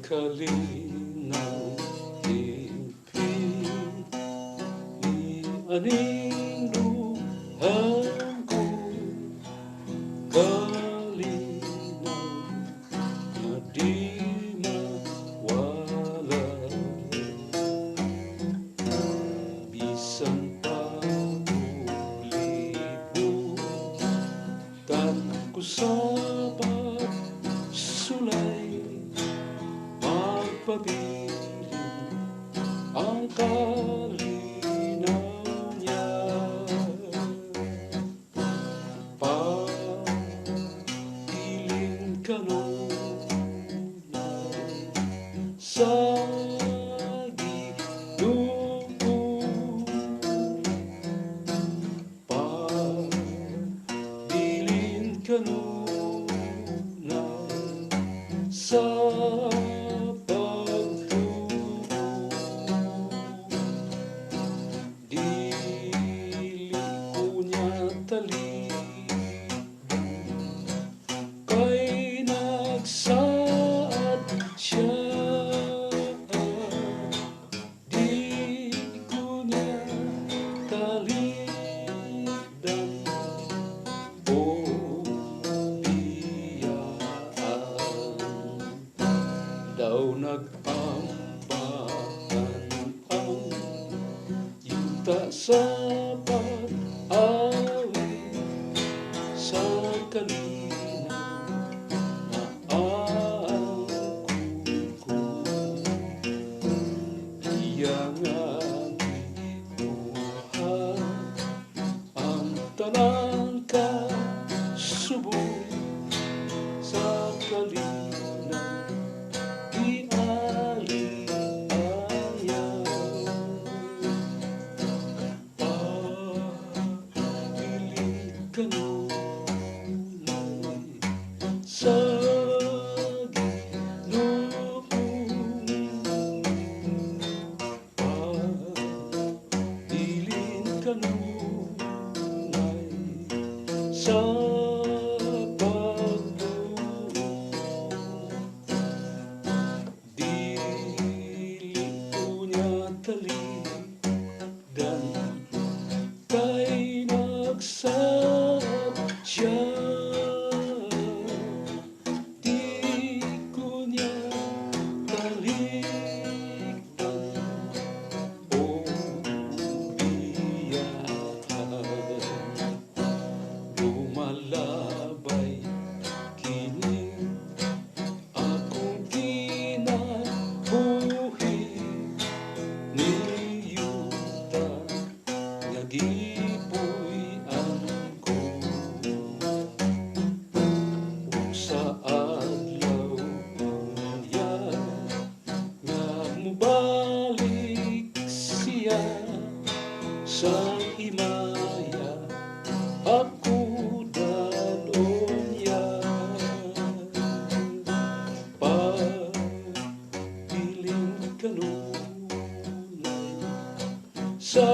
kalinang himpilan ni aning luhan ko, kalinaw na di mawala. Bisan pa libutan ko sa pagsulay, magpabilin ang kalinaw niya. Papiling kanunay sa pabilin kanunay sa kay nagsaad siya, di ko niya talidan o biyaan. Daw nag-ambakan ang yuta sa pag-awit sa kalinaw na angkol ko. Iya nga gibuhat ang tanan kasubol sa kalinaw di aliayaw. Papiling kanunay sa Ginoo, papiling kanunay sa pagtuo. Dili ko niya talidan kay nagsaad siya, di ko niya talikdan o biyaan. Lumalabay kini akong kinabuhi, niyuta nga gipuy-an ko. Ug sa adlaw niya nga mubalik siya sa himaya, ako danon niya. Papiling kanunay sa